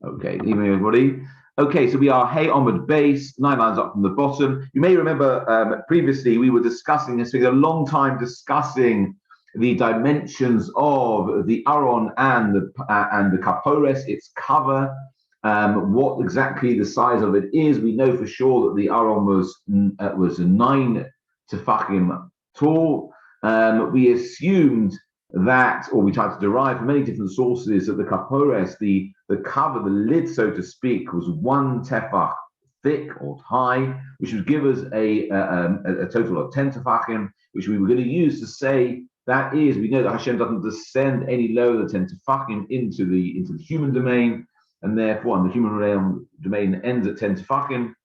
Okay, evening everybody. Okay, so we are Hey Omid base, 9 lines up from the bottom. You may remember previously we were discussing this, we had a long time discussing the dimensions of the Aron and the Kapores, its cover, what exactly the size of it is. We know for sure that the Aron was 9 tefachim tall. We assumed that, or we tried to derive from many different sources, that the Kapores, the cover, the lid, so to speak, was 1 tefach thick or high, which would give us a total of 10 tefachim, which we were going to use to say that is, we know that Hashem doesn't descend any lower than 10 tefachim into the human domain, and therefore, and the human realm domain ends at 10 tefachim.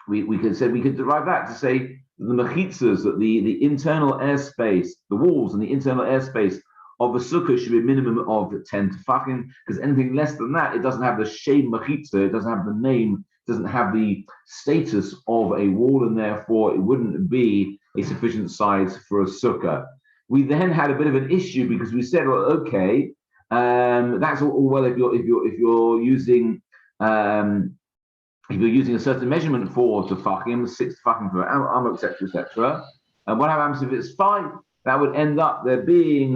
We could derive that to say the mechitzas, that the internal airspace, the walls and the internal airspace of a sukkah should be a minimum of 10 tefachim, because anything less than that, it doesn't have the shem mechitza, it doesn't have the name, it doesn't have the status of a wall, and therefore it wouldn't be a sufficient size for a sukkah. We then had a bit of an issue because we said, well, okay, that's all well if you're using a certain measurement for tefachim, 6 tefachim for armor, etc., etc. And what happens if it's 5? That would end up there being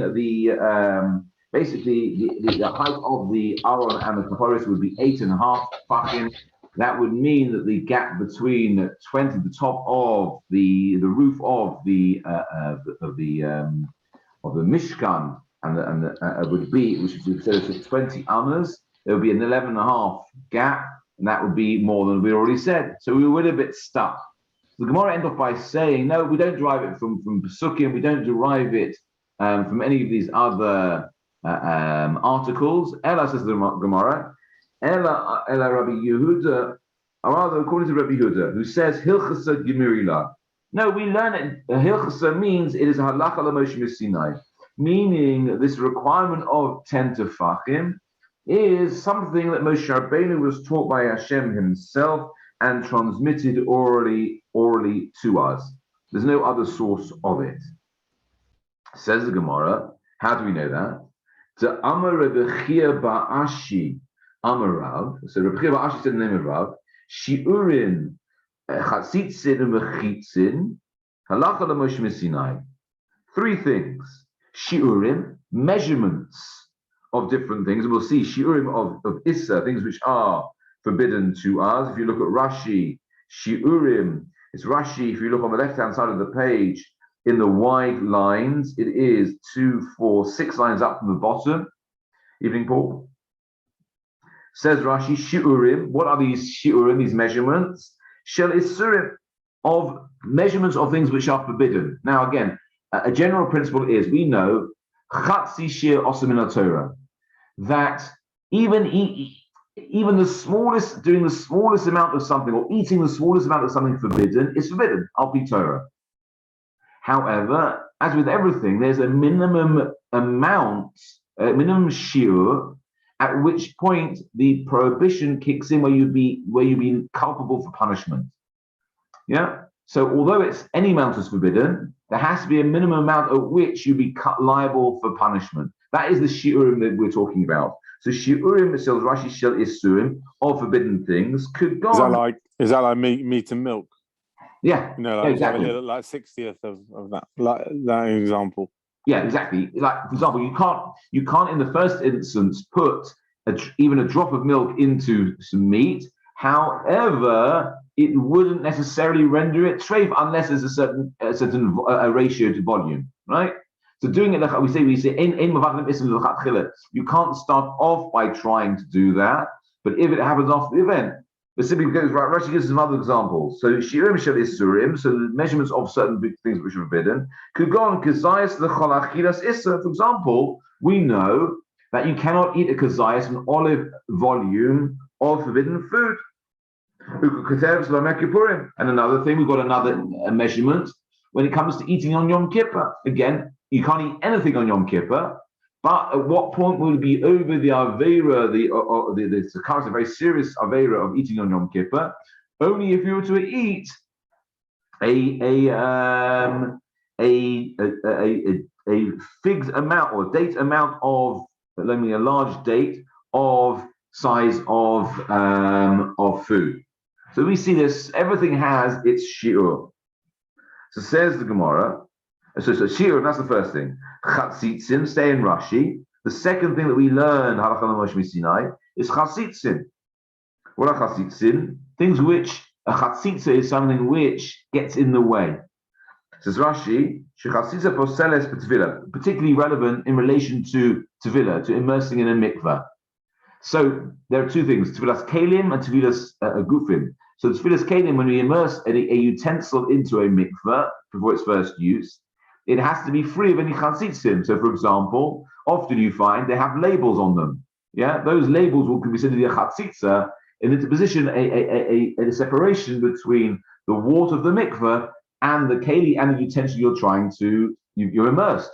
basically the height of the Aron and the Kapores would be 8.5 tefachim. That would mean that the gap between the top of the roof of the Mishkan and would be, which is instead of 20 amas, there would be an 11.5 gap, and that would be more than we already said. So we were a bit stuck. So the Gemara ends off by saying, no, we don't derive it from Pesukim, we don't derive it from any of these other articles. Ella, says the Gemara, Ella Rabbi Yehuda, or rather according to Rabbi Yehuda, who says Hilchasa Gemirila. No, we learn it. Hilchasa means it is a halacha l'Moshe Sinai, meaning this requirement of 10 tefachim is something that Moshe Rabbeinu was taught by Hashem himself and transmitted orally to us. There's no other source of it. Says the Gemara, how do we know that? To Amar Rabbi Chia Ba'ashi Amarav. So Rabbi Chia Ba'ashi said the name of Rav. Shiurin Chatzitzin and Mechitzin Halacha l'Moshe Sinai. 3 things. Shiurim, measurements of different things. And we'll see shiurim of Issa, things which are forbidden to us. If you look at Rashi, shiurim, it's Rashi, if you look on the left-hand side of the page, in the wide lines, it is 2, 4, 6 lines up from the bottom. Evening, Paul. Says Rashi, shiurim, what are these shiurim, these measurements? Shel isurim, of measurements of things which are forbidden. Now again, a general principle is, we know, chatzi shir osam in Torah, that even the smallest, doing the smallest amount of something, or eating the smallest amount of something forbidden, is forbidden, al pi Torah. However, as with everything, there's a minimum amount, a minimum shiur, at which point the prohibition kicks in, where you'd be culpable for punishment. Yeah. So although it's any amount is forbidden, there has to be a minimum amount at which you be liable for punishment. That is the shiurim that we're talking about. So shiurim, sells Rashi shel isurim, of forbidden things, could go. Is that like meat and milk? Yeah. You know, like, exactly. Like 60th of that, like that example. Yeah, exactly. Like, for example, you can't in the first instance put even a drop of milk into some meat. However, it wouldn't necessarily render it treif unless there's a certain ratio to volume, right? So doing it, like we say, you can't start off by trying to do that, but if it happens after the event, but simply because Rashi gives some other examples. So shiurim shel isurim, so the measurements of certain big things which are forbidden, could go on kazayas the cholachilas issa. For example, we know that you cannot eat a kazayas, an olive volume of forbidden food. And another thing, we've got another measurement when it comes to eating on Yom Kippur. Again, you can't eat anything on Yom Kippur, but at what point will it be over the Aveira, the current, a very serious Aveira of eating on Yom Kippur? Only if you were to eat a figs amount or date amount of, a large date of size of food. So we see this, everything has its shiur. So says the Gemara, so shiur, that's the first thing. Chatzitzim, stay in Rashi. The second thing that we learn, Halacha Moshe Sinai, is chatzitzim. What are chatzitzim? Things which, a chatzitza is something which gets in the way. Says Rashi, shechatzitza poseles b'tevila, particularly relevant in relation to tevila, to immersing in a mikveh. So there are two things: tevilas kelim and tevilas gufim. So tevilas kelim, when we immerse a utensil into a mikveh before its first use, it has to be free of any chatzitzim. So, for example, often you find they have labels on them. Yeah, those labels will be considered a chatzitza, and it's a position, a separation between the water of the mikveh and the keli and the utensil you're immersed.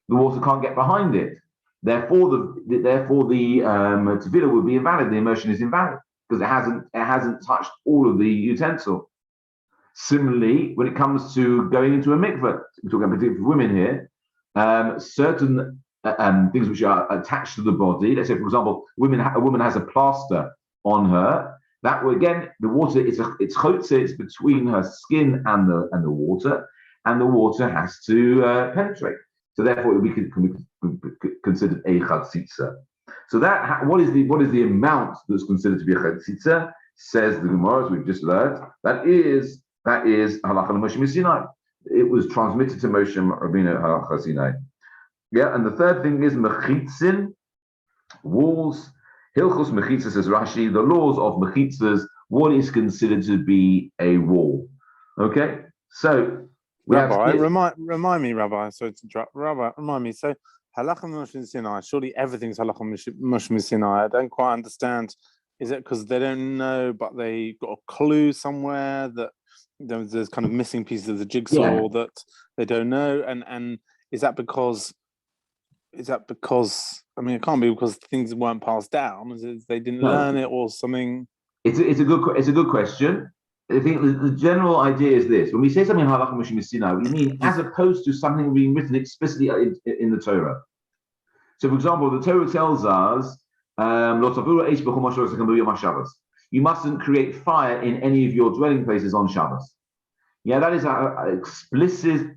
The water can't get behind it. Therefore, the tevilah would be invalid. The immersion is invalid because it hasn't touched all of the utensil. Similarly, when it comes to going into a mikveh, we're talking about particularly for women here, certain things which are attached to the body. Let's say, for example, a woman has a plaster on her. That will, again, the water it's chotze, it's between her skin and the water, and the water has to penetrate. So therefore, it can be considered a chatzitza. So that what is the amount that's considered to be a chatzitza? Says the Gemara, as we've just learned, that is halacha Moshe Sinai. It was transmitted to Moshe Rabbeinu halacha Sinai. Yeah, and the third thing is mechitzin, walls. Hilchos mechitzas, says Rashi, the laws of mechitzas, what is considered to be a wall. Okay, so Rabbi, remind me, Rabbi. So to interrupt, Rabbi, remind me. So halacha Moshe Sinai. Surely everything's halacha Moshe Sinai. I don't quite understand. Is it because they don't know, but they got a clue somewhere that there's kind of missing pieces of the jigsaw that they don't know? And is that because? I mean, it can't be because things weren't passed down. They didn't learn it or something. It's a good question. I think the general idea is this: when we say something halacha Moshe Sinai, we mean as opposed to something being written explicitly in the Torah. So, for example, the Torah tells us, you mustn't create fire in any of your dwelling places on Shabbos. Yeah, that is an explicit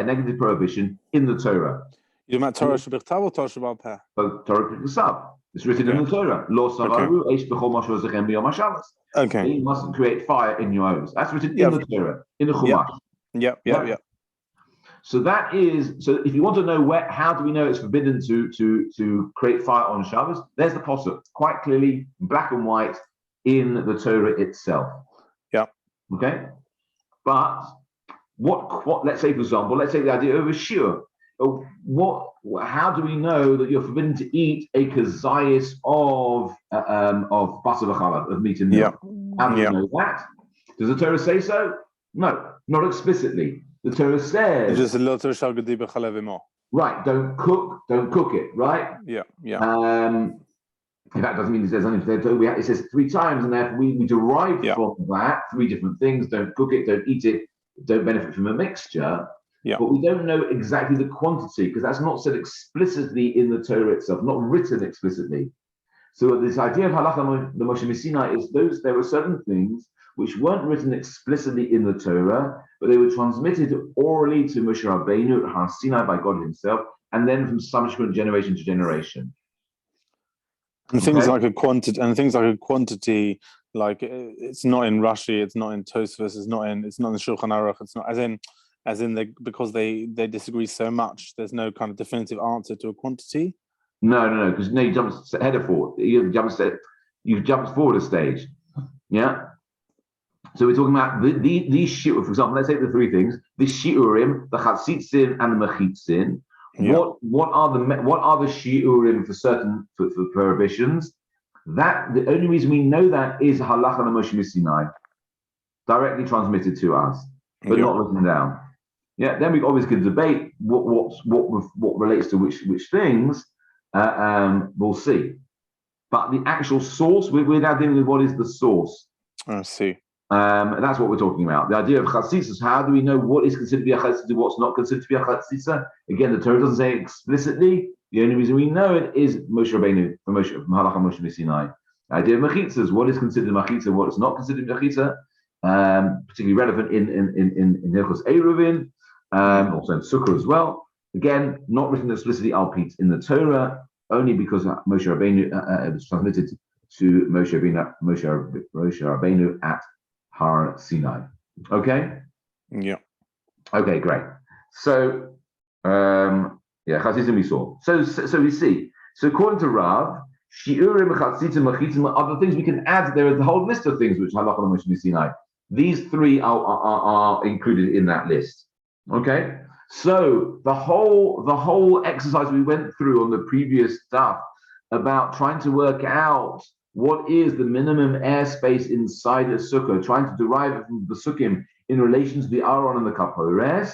negative prohibition in the Torah. You meant Torah Shebechtav or Torah Shebal Peh? Torah Shebechtav. It's written in the Torah. Okay. You mustn't create fire in your homes. That's written in the Torah, in the Chumash. Yeah. So if you want to know how do we know it's forbidden to create fire on Shabbos? There's the pasuk, quite clearly, black and white, in the Torah itself. Yeah. Okay. But what? Let's say, for example, let's take the idea of a shiur. How do we know that you're forbidden to eat a kazayis of basar v'chalad, of meat and milk? How do we know that? Does the Torah say so? No, not explicitly. The Torah says it's just a lot of shalgadi b'chalev. Right, don't cook it, right? Yeah. That doesn't mean it says anything. It says 3 times, and therefore we derive from that 3 different things: don't cook it, don't eat it, don't benefit from a mixture. Yeah. But we don't know exactly the quantity because that's not said explicitly in the Torah itself, not written explicitly. So this idea of halacha the Moshe Sinai is there were certain things which weren't written explicitly in the Torah, but they were transmitted orally to Moshe Rabbeinu at Har Sinai by God Himself, and then from subsequent generation to generation. And things like a quantity, like it's not in Rashi, it's not in Tosfos, it's not in the Shulchan Aruch, it's not as in because they disagree so much. There's no kind of definitive answer to a quantity. No, because you jumped ahead of forward. You've jumped forward a stage. Yeah. So we're talking about these shiur. For example, let's take the 3 things: the shiurim, the chatzitzin, and the mechitzin. Yeah. What are the shiurim for certain for prohibitions? That the only reason we know that is halacha Moshe Sinai, directly transmitted to us, but not written down. Yeah. Then we obviously can debate what relates to which things. We'll see. But the actual source, we're now dealing with what is the source. I see. That's what we're talking about. The idea of chatzitza. How do we know what is considered to be a chatzitza, what's not considered to be a chatzitza? Again, the Torah doesn't say explicitly. The only reason we know it is Moshe Rabbeinu from Halacha Moshe Sinai. The idea of mechitzas, what is considered mechitza, what is not considered mechitza, particularly relevant in Hilchos Eruvin, also in Sukkot as well. Again, not written explicitly alpit in the Torah, only because Moshe Rabbeinu was transmitted to Moshe Rabbeinu at Har Sinai. Okay? Yeah. Okay, great. So, Chazitim we saw. So we see. So according to Rav, Shiurim, Chatzitim, Machitim, other things we can add. There is a whole list of things which Halacha Moshe Sinai. These three are included in that list. Okay? So the whole exercise we went through on the previous stuff about trying to work out what is the minimum airspace inside a sukkah, trying to derive it from the sukkim in relation to the Aron and the Kapores,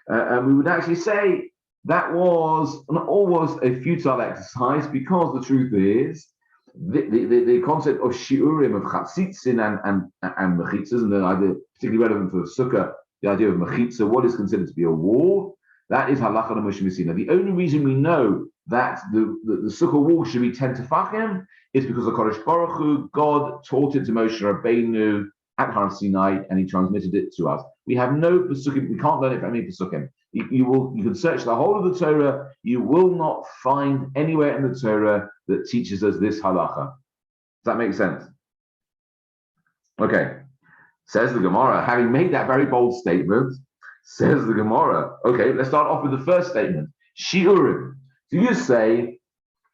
and we would actually say that was almost a futile exercise, because the truth is the concept of shiurim, of chatzitzin and mechitzas, and the idea particularly relevant for sukkah, the idea of mechitza, what is considered to be a wall, that is halacha Moshe Messina. The only reason we know that the sukkah wall should be 10 tefachim is because the Kodesh Baruch Hu, God taught it to Moshe Rabbeinu at Har Sinai, and he transmitted it to us. We have no pesukim, we can't learn it from any pesukim. You can search the whole of the Torah, you will not find anywhere in the Torah that teaches us this halacha. Does that make sense? Okay. Says the Gemara, having made that very bold statement, says the Gemara, okay, let's start off with the first statement. Shiurim. So you say,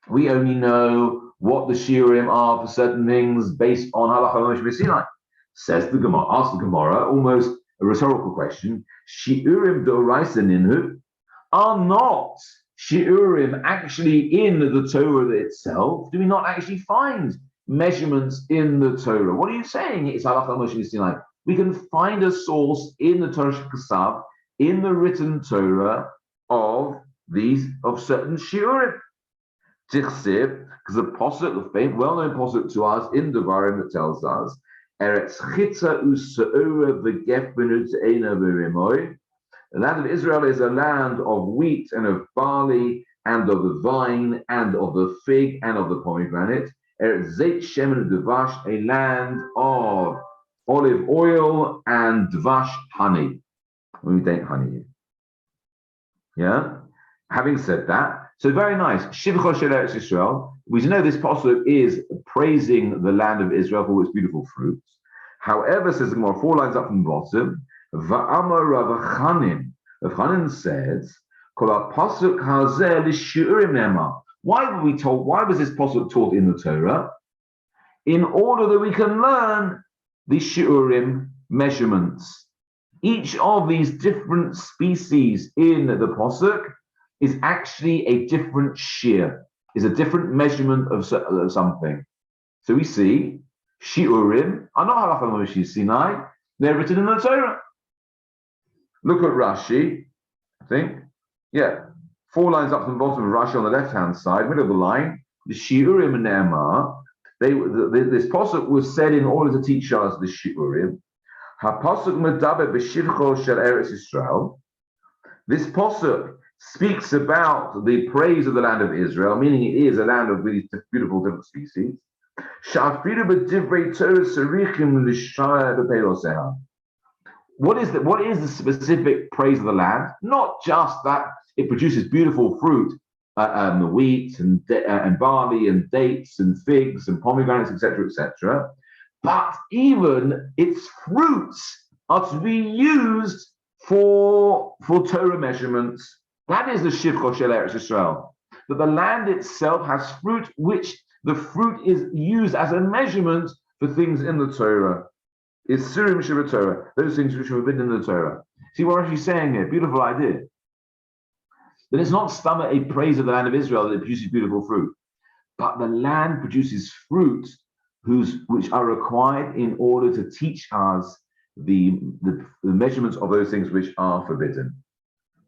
we only know what the shiurim are for certain things based on halacha Moshe Sinai. Says the Gemara, asks the Gemara, almost a rhetorical question, shiurim d'oraisa ninhu, are not shiurim actually in the Torah itself? Do we not actually find measurements in the Torah? What are you saying? It's halacha Moshe Sinai. We can find a source in the Torah Kasav, in the written Torah, of certain shiurim. Tichsib, because the posuk, the well-known posuk to us in Devarim that tells us, Eretz chitza u'se'ura v'gefbenu te'ena v'rimoy. The land of Israel is a land of wheat and of barley and of the vine and of the fig and of the pomegranate. Eretz zeit shemen dvash, a land of olive oil and dvash honey. We date honey. Yeah? Having said that, so very nice. Shivcha shel Eretz Yisrael. We know this pasuk is praising the land of Israel for its beautiful fruits. However, says the Gemara, 4 lines up from the bottom, Va'amar Rav Chanin. Rav Chanin says, Kol pasuk hazeh l'shiurim nema. Why was this pasuk taught in the Torah? In order that we can learn the shiurim measurements. Each of these different species in the pasuk is actually a different shear, is a different measurement of something. So we see shiurim are not halacha Moshe Sinai, they're written in the Torah. Look at Rashi, I think. Yeah, 4 lines up from the bottom of Rashi on the left-hand side, middle of the line, the shiurim ne'emar. This pasuk was said in order to teach us the shiurim. Ha-pasuk medaber b'shivcho shel Eretz Yisrael. This pasuk speaks about the praise of the land of Israel, meaning it is a land of really beautiful different species. What is the specific praise of the land? Not just that it produces beautiful fruit, the wheat and barley and dates and figs and pomegranates, etc., but even its fruits are to be used for Torah measurements. That is the Shivcha Shel Eretz Yisrael. That the land itself has fruit, which the fruit is used as a measurement for things in the Torah. It's Surim Shiva Torah, those things which are forbidden in the Torah. See what Rashi's saying here? Beautiful idea. That it's not stomach a praise of the land of Israel that it produces beautiful fruit, but the land produces fruit which are required in order to teach us the measurements of those things which are forbidden.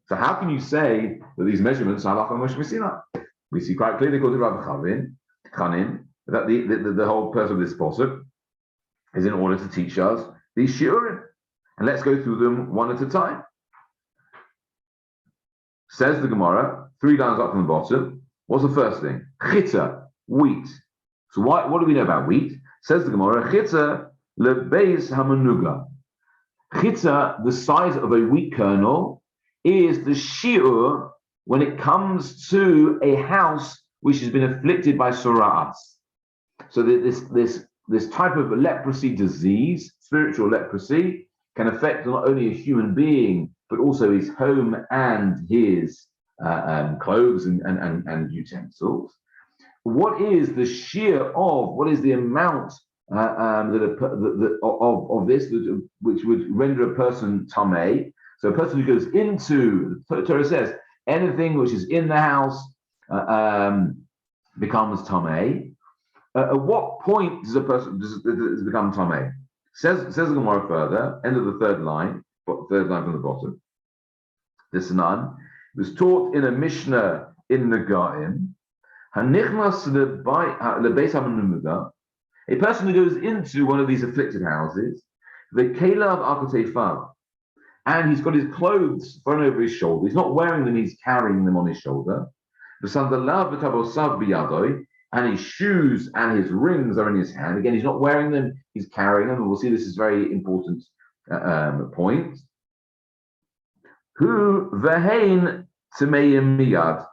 So how can you say that these measurements are halacha Moshe Messina? We see quite clearly, according to Rabbi Chanin, that the whole purpose of this pasuk is in order to teach us these shiurim. And let's go through them one at a time. Says the Gemara, 3 lines up from the bottom, What's the first thing? Chita, wheat. So what do we know about wheat? Says the Gemara, Chita lebeis hamanuga. Chita, the size of a wheat kernel, is the shiur when it comes to a house which has been afflicted by sura'as. So this type of leprosy disease, spiritual leprosy, can affect not only a human being, but also his home and his clothes and utensils. What is the shear of, what is the amount of this which would render a person tamei? So a person who goes into, the Torah says, anything which is in the house becomes tamei. At what point does a person does become tamei? Says the Gemara further, end of the third line from the bottom. This nun was taught in a Mishnah in Negaim. Hanichnas lebeis hamanuga. A person who goes into one of these afflicted houses, the kelav akotefav, and he's got his clothes thrown over his shoulder. He's not wearing them; he's carrying them on his shoulder. The sandalav v'tavosav biyadoi, and his shoes and his rings are in his hand. Again, he's not wearing them; he's carrying them. And we'll see this is a very important point. Hu v'hein tmeim miyad.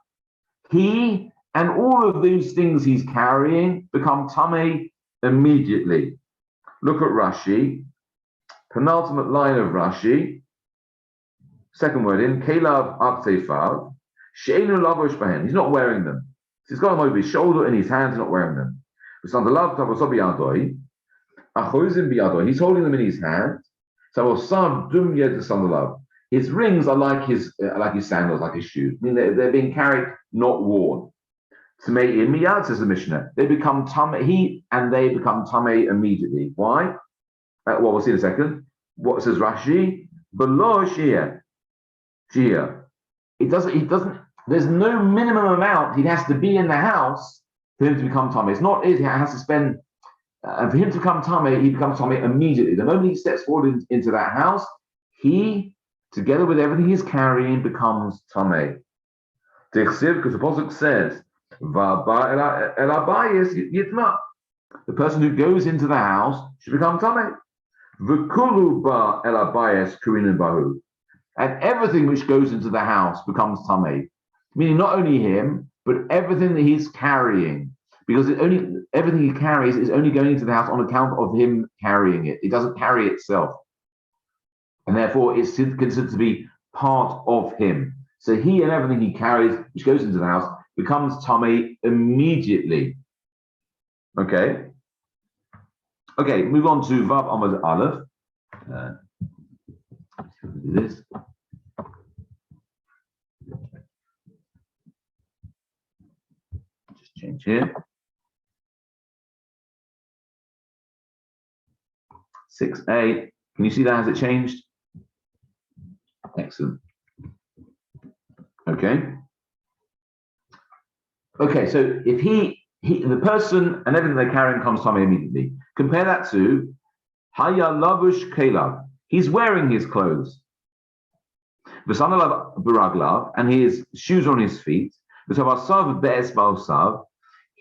He and all of these things he's carrying become tamei immediately. Look at Rashi, penultimate line of Rashi, second word in, Kelav Aktefav, Sheinu Lavosh Bahen. He's not wearing them. He's got them over his shoulder and his hands, not wearing them. He's holding them in his hand. His rings are like his sandals, like his shoes. I mean, they're being carried, not worn. Tamei miyad, says the Mishnah. They become tamei. He and they become tamei immediately. Why? Well, we'll see in a second. What says Rashi? Below shia. It doesn't. There's no minimum amount he has to be in the house for him to become tamei. It's not. He has to spend. For him to become tamei, he becomes tamei immediately. The moment he steps forward into that house, he, together with everything he's carrying, becomes tamei. Because the pasuk says, the person who goes into the house should become tamei. And everything which goes into the house becomes tamei, meaning not only him, but everything that he's carrying, because everything he carries is only going into the house on account of him carrying it. It doesn't carry itself, and therefore it's considered to be part of him. So he and everything he carries, which goes into the house, becomes tamei immediately. Okay, move on to Vav Amud Aleph. This. Just change here. 6a. Can you see that? Has it changed? Excellent. Okay, so if the person and everything they're carrying comes tamei immediately. Compare that to Haya Lavush Kelav. He's wearing his clothes. V'sanalav baraglav, and his shoes are on his feet. V'savasav be'es ba'osav,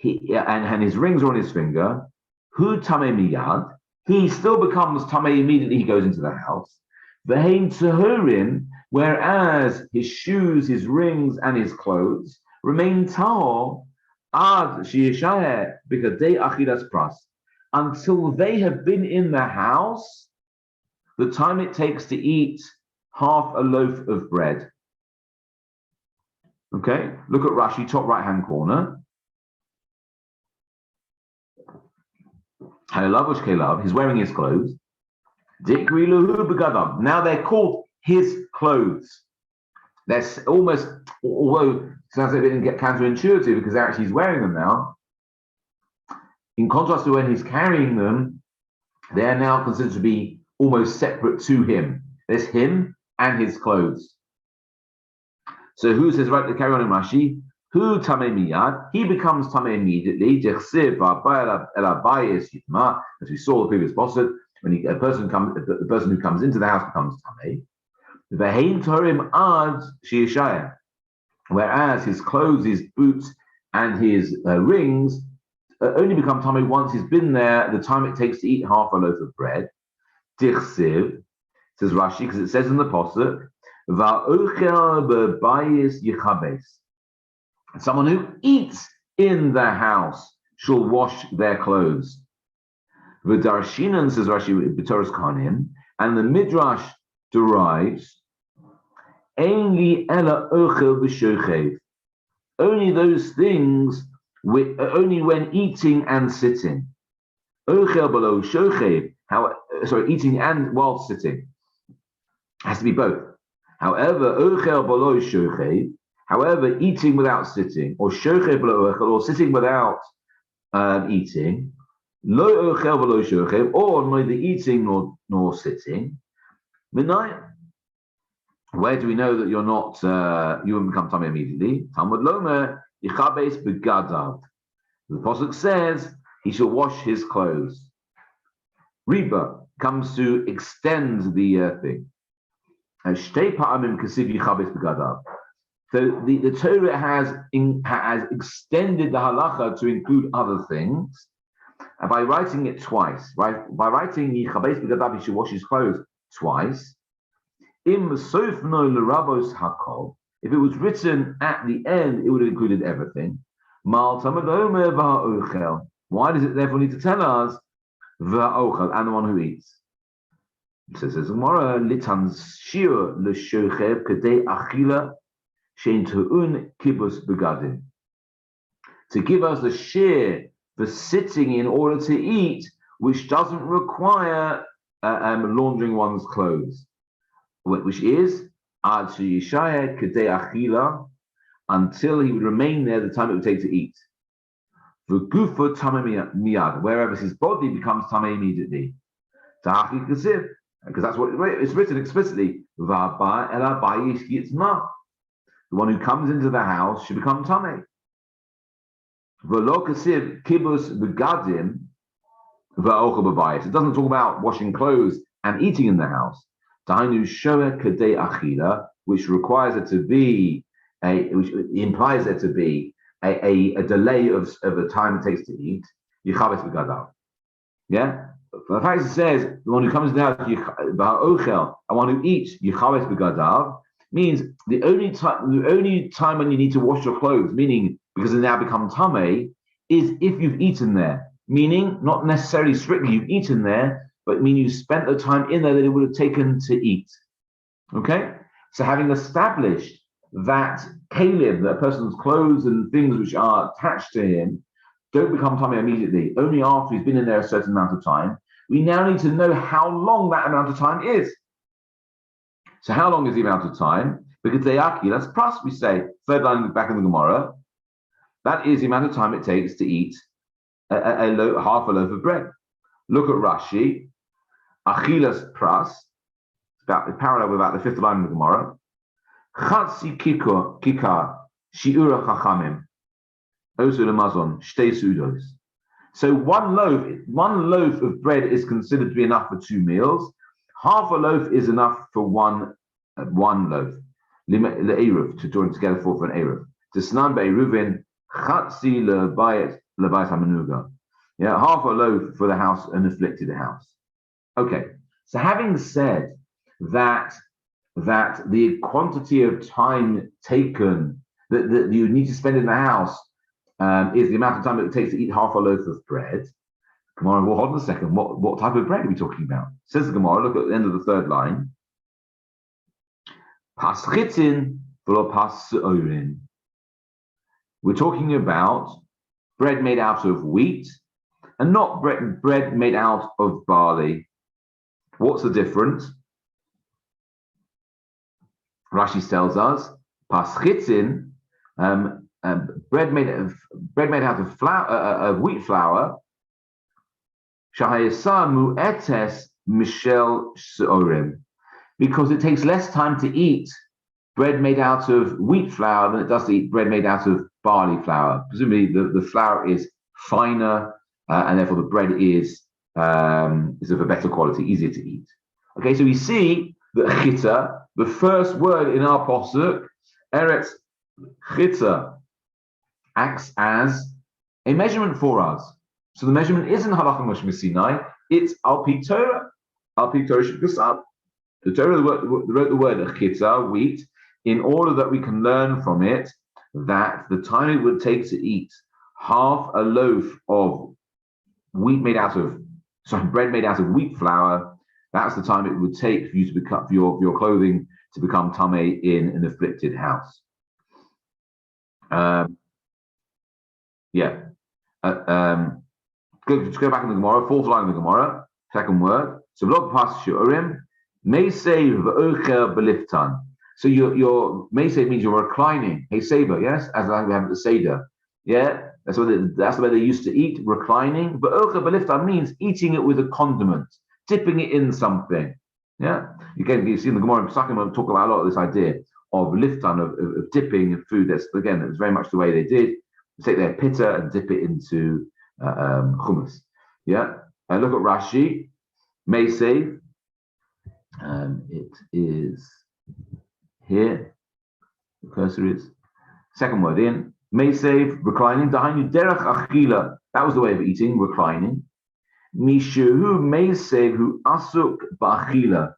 and his rings are on his finger. Hu tamei miyad. He still becomes tamei immediately he goes into the house. V'hein tehurim, whereas his shoes, his rings, and his clothes remain tahor ad sheyishayeh b'gadei achilas pras, until they have been in the house the time it takes to eat half a loaf of bread. Okay, look at Rashi, top right-hand corner. He's wearing his clothes. Now they're called his clothes. That's almost, although it sounds like it didn't get counterintuitive because actually he's wearing them now. In contrast to when he's carrying them, they are now considered to be almost separate to him. There's him and his clothes. So who says, right, to carry on in Rashi, who tamei miyad, he becomes tamei immediately. As we saw the previous passage, when the person who comes into the house becomes tamei. V'hein torim ad sheyishayeh, whereas his clothes, his boots, and his rings only become tummy once he's been there, the time it takes to eat half a loaf of bread. Tichsiv, says Rashi, because it says in the Pasuk, Va'ochel bebayis yichabes. Someone who eats in the house shall wash their clothes. V'darshinan, says Rashi, b'toras kanim, and the Midrash derives, only ela ochel b'shochev, only those things, only when eating and sitting. Ochel below shochev, eating and while sitting. Has to be both. However, ochel below shochev, however, eating without sitting, or shochev below ochel, or sitting without eating, lo ochel below shochev, or neither eating nor sitting. Minayim. Where do we know that you're not, you won't become tummy immediately? Talmud Lomer, Yichabes begadav. The Pasuk says he shall wash his clothes. Reba comes to extend the thing. Shtei pa'amim kasiv Yichabes begadav. So the Torah has extended the halacha to include other things by writing it twice. Right? By writing Yichabes begadav, he should wash his clothes twice. If it was written at the end, it would have included everything. Why does it therefore need to tell us va'ochel, and the one who eats? It says Gemara, litan shir l'shochev kadei achila shein tu'un kibus begadim. To give us the share for sitting in order to eat, which doesn't require laundering one's clothes. Which is ad sheyishaya kadei achila, until he would remain there the time it would take to eat. V'gufa tamei miyad, wherever his body becomes tamei immediately. Ta'achi kasiv, because that's what it's written explicitly. V'aba el abayis yitzma, the one who comes into the house should become tamei. V'lo kasiv kibus begadim v'ochel b'bayis. It doesn't talk about washing clothes and eating in the house. Which requires it to be which implies there to be a delay of the time it takes to eat. Yichabes begadav. Yeah? The fact it says the one who comes down and one who eats Yichabes begadav means the only time when you need to wash your clothes, meaning because they now become tamei, is if you've eaten there. Meaning not necessarily strictly you've eaten there, but mean you spent the time in there that it would have taken to eat. Okay? So having established that kalim, that a person's clothes and things which are attached to him, don't become tamei immediately, only after he's been in there a certain amount of time, we now need to know how long that amount of time is. So how long is the amount of time? Because deyaki, that's plus, we say, third line back in the Gemara, that is the amount of time it takes to eat half a loaf of bread. Look at Rashi. Achilas pras, parallel with about the fifth line of the Gemara. Chatzi kikar shiura chachamim osu lemazon shtei sudos. So one loaf of bread is considered to be enough for 2 meals. Half a loaf is enough for one loaf. Le'eruv, to join together for an eruv. To snan be'eruvin chatzi lebayit hamenuga. Yeah, half a loaf for the house, an afflicted house. Okay, so having said that the quantity of time taken that you need to spend in the house is the amount of time it takes to eat half a loaf of bread. Gemara, well, hold on a second. What type of bread are we talking about? Says the Gemara, look at the end of the third line. Pas chitin v'lo pas se'orin. We're talking about bread made out of wheat and not bread made out of barley. What's the difference? Rashi tells us, pas chitin, bread made out of flour, of wheat flour. Shahayasa mu'etes mishel se'orim, because it takes less time to eat bread made out of wheat flour than it does to eat bread made out of barley flour. Presumably, the flour is finer, and therefore the bread is of a better quality, easier to eat. Okay, so we see that chita, the first word in our posuk, eretz chita, acts as a measurement for us. So the measurement isn't halacha Moshe Sinai, it's al pi Torah. Al pi Torah sheb'kusab. The Torah wrote the word chitza, wheat, in order that we can learn from it that the time it would take to eat half a loaf of bread made out of wheat flour, that's the time it would take for you to become for your clothing to become tamei in an afflicted house. Let's go back in the Gemara, fourth line of the Gemara, second word. So v'lo pas shiurim, meisei v'ocher beliftan. So your meisei means you're reclining. Hey saber, yes, as we have at the seder. Yeah, that's the way they used to eat, reclining. V'ocher beliftan means eating it with a condiment, dipping it in something. Yeah, you see in the Gemara and Pesachim we'll talk about a lot of this idea of liftan, of dipping food. That's very much the way they did. Take their pitta and dip it into hummus. Yeah, and look at Rashi. Meisei. It is here. The cursor is second word in. Meisei, reclining. Dahainu derech achila. That was the way of eating, reclining. Mishuhu meisei hu asuk ba'achila.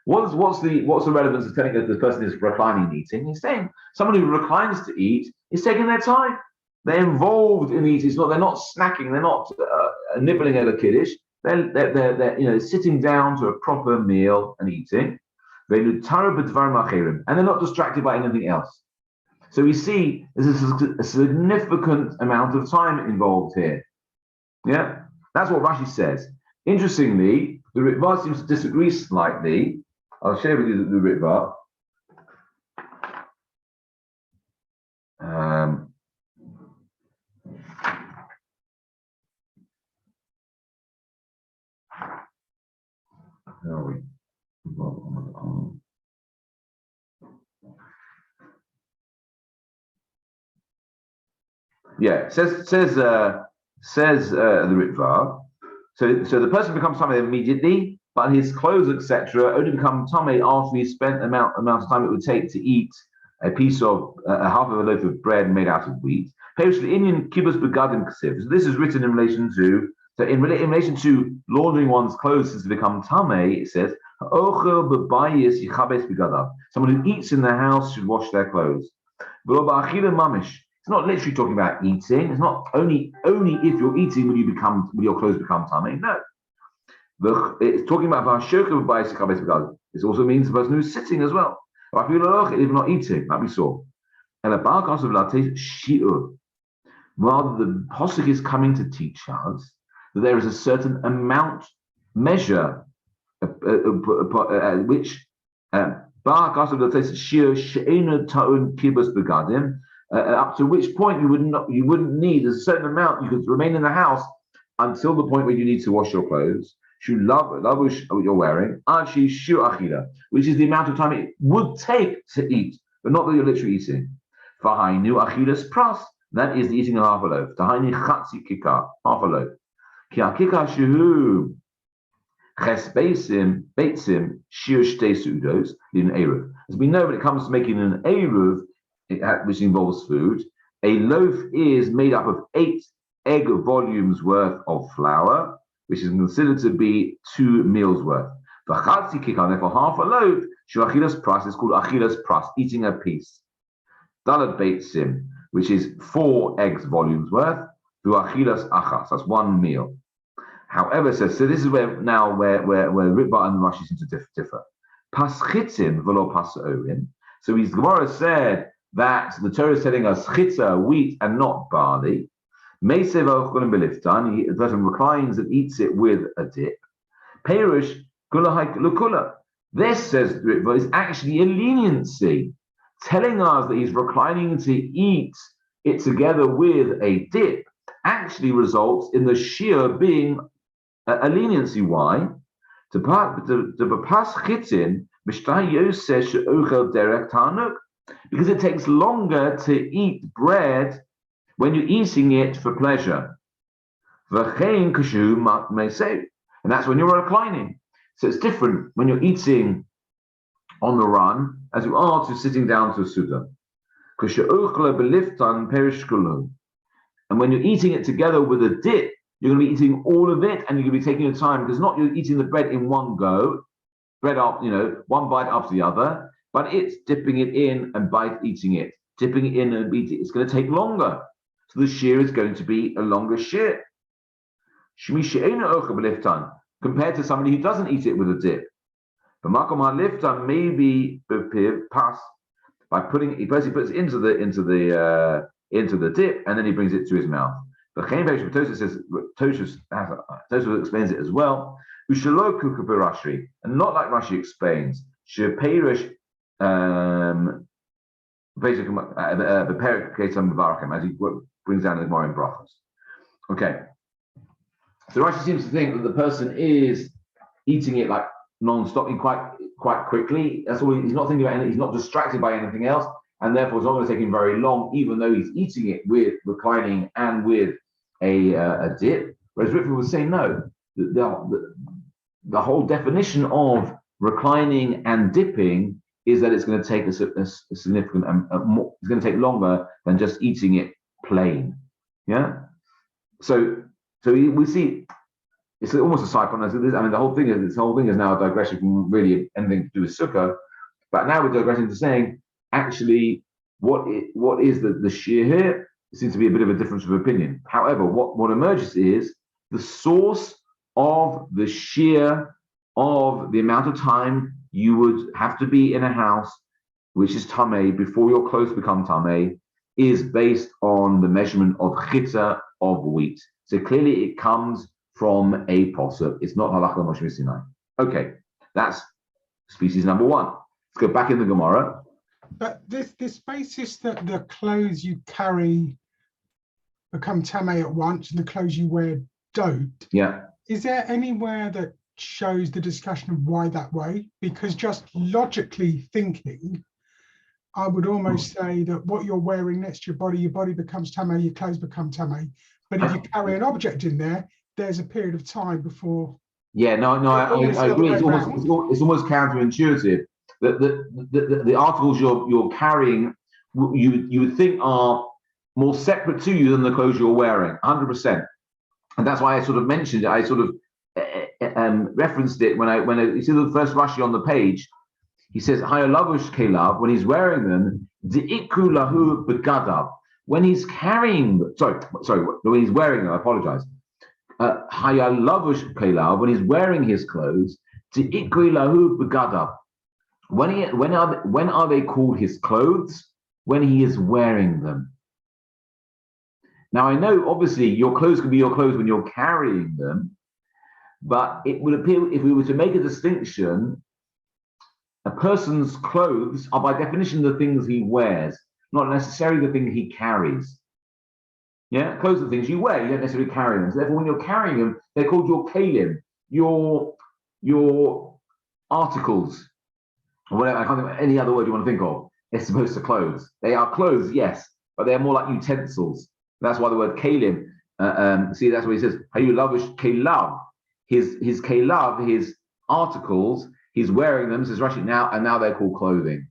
What's the relevance of telling us the person is reclining and eating? He's saying someone who reclines to eat is taking their time. They're involved in eating. They're not snacking. They're not nibbling at a kiddush. They're sitting down to a proper meal and eating. And they're not distracted by anything else. So we see there's a significant amount of time involved here. Yeah, that's what Rashi says. Interestingly, the Ritva seems to disagree slightly. I'll share with you the Ritva. Where are we? Yeah, says the Ritva. So the person becomes tamei immediately, but his clothes, etc., only become tamei after he spent the amount of time it would take to eat a piece of a half of a loaf of bread made out of wheat. So this is written in relation to in relation to laundering one's clothes to become tamei. It says someone who eats in their house should wash their clothes. It's not literally talking about eating. It's not only if you're eating will your clothes become tamei. No. It's talking about it also means the person who's sitting as well. Even not eating, like we saw. And a rather the Pasuk is coming to teach us that there is a certain measure which up to which point you wouldn't need a certain amount. You could remain in the house until the point where you need to wash your clothes. What you're wearing, which is the amount of time it would take to eat, but not that you're literally eating. That is the eating of half a loaf. Half a loaf. As we know, when it comes to making an eruv, which involves food, a loaf is made up of 8 egg volumes worth of flour, which is considered to be 2 meals worth. Therefore, half a loaf, is called achilas pras, eating a piece. Dalad beitsim, which is 4 eggs volumes worth, achilas achas, that's 1 meal. However, so this is where Ritva and Rashi seem to differ. Paschitzim v'lo pas'orim. So his Gemara said that the Torah is telling us chitza, wheat, and not barley. The person reclines and eats it with a dip. Perush kula. This, says Ritva, is actually a leniency, telling us that he's reclining to eat it together with a dip actually results in the shear being a leniency. Why? Because it takes longer to eat bread when you're eating it for pleasure. And that's when you're reclining. So it's different when you're eating on the run as you are to sitting down to a suda. And when you're eating it together with a dip, you're going to be eating all of it, and you're going to be taking your time, because not you're eating the bread in one go, bread up, one bite after the other, but it's dipping it in and eating it, dipping it in and eating it. It's going to take longer. So the shear is going to be a longer shear. Compared to somebody who doesn't eat it with a dip. The makom halifta maybe pass by putting. He basically puts it into the dip, and then he brings it to his mouth. The Tosha says, Tosha explains it as well. Ushalo kuka Rashi, and not like Rashi explains. Sheperish basically the perik ketam b'barakim, as he brings down the Gemara in Brachos. Okay. So Rashi seems to think that the person is eating it like non-stop, quite quickly. That's all. He's not thinking about anything. He's not distracted by anything else, and therefore it's not going to take him very long, even though he's eating it with reclining and with a dip. Whereas Ritva was saying no. The whole definition of reclining and dipping is that it's going to take a significant more. It's going to take longer than just eating it plain. Yeah. So we see it's almost a side point. I mean, the whole thing is now a digression from really anything to do with Sukkot, but now we're digressing to saying actually what is the shear here? There seems to be a bit of a difference of opinion. However, what emerges is the source of the shear of the amount of time you would have to be in a house which is tamei before your clothes become tamei is based on the measurement of chitza of wheat. So clearly it comes from a posuk. It's not halacha Moshe Sinai. Okay, that's species number one. Let's go back in the Gemara. But this basis that the clothes you carry become tamei at once and the clothes you wear don't. Yeah. Is there anywhere that shows the discussion of why that way? Because just logically thinking, I would almost say that what you're wearing next to your body becomes tamei, your clothes become tamei. But if you carry an object in there, there's a period of time before. Yeah, no, I agree. It's almost counterintuitive. The articles you're carrying, you would think are more separate to you than the clothes you're wearing, 100%. And that's why I sort of mentioned it. I sort of referenced it when you see the first Rashi on the page. He says, "Hayalavush kelav," when he's wearing them, "Di'iku lahu begadav." When he's carrying, when he's wearing them, I apologize. Hayalavush kelav, when he's wearing his clothes, "Di'iku lahu begadav." When are they called his clothes? When he is wearing them. Now I know, obviously, your clothes can be your clothes when you're carrying them, but it would appear if we were to make a distinction, a person's clothes are by definition the things he wears, not necessarily the thing he carries. Yeah, clothes are the things you wear, you don't necessarily carry them. So therefore, when you're carrying them, they're called your kalim, your articles, or whatever. I can't think of any other word you want to think of. It's supposed to clothes. They are clothes, yes, but they're more like utensils. That's why the word kalim. See, that's what he says. How you lavish kelav, his kelav, his articles. He's wearing them, says Rashi now, and now they're called clothing.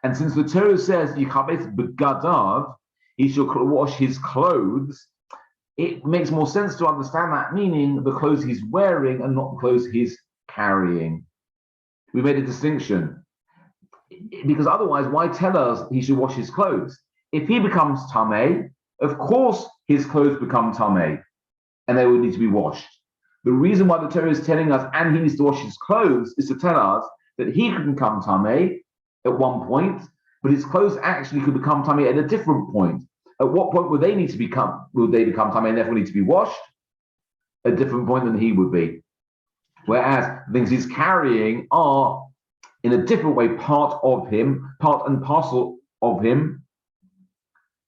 And since the Torah says Yichabes begadav, he shall wash his clothes, it makes more sense to understand that meaning the clothes he's wearing and not the clothes he's carrying. We made a distinction. Because otherwise, why tell us he should wash his clothes? If he becomes tamei, of course his clothes become tamei, and they would need to be washed. The reason why the Torah is telling us and he needs to wash his clothes is to tell us that he could become tamei at one point, but his clothes actually could become tamei at a different point. At what point would they become tamei and therefore need to be washed? A different point than he would be. Whereas the things he's carrying are in a different way part of him, part and parcel of him,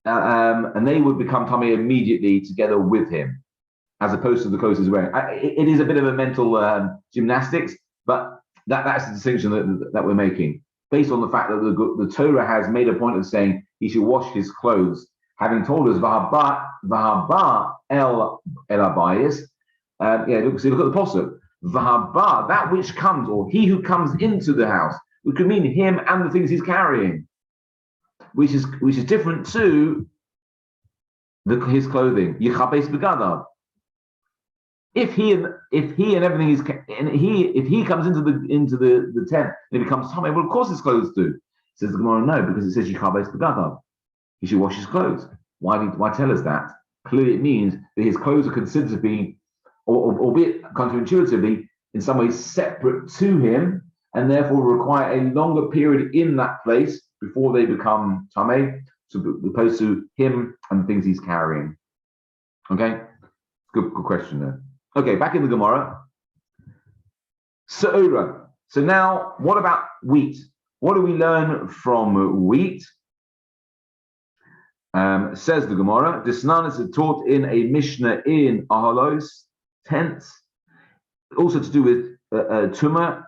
and they would become tamei immediately together with him, as opposed to the clothes he's wearing. It is a bit of a mental gymnastics, but that's the distinction that we're making, based on the fact that the Torah has made a point of saying he should wash his clothes, having told us v'haba el abayis. Look at the pasuk. V'haba, that which comes, or he who comes into the house, which could mean him and the things he's carrying, which is different to his clothing. Yichabes begadav. If he and everything is, if he comes into the tent and it becomes tamei, well, of course his clothes do. Says the Gemara, no, because it says yichabes begadav. He should wash his clothes. Why tell us that? Clearly, it means that his clothes are considered to be, albeit counterintuitively, in some ways separate to him, and therefore require a longer period in that place before they become tamei, as opposed to him and the things he's carrying. Okay, good question there. Okay, back in the Gemara. Sa'ura. So now, what about wheat? What do we learn from wheat? Says the Gemara, Disnan is taught in a Mishnah in Ahalos, tents, also to do with Tumah,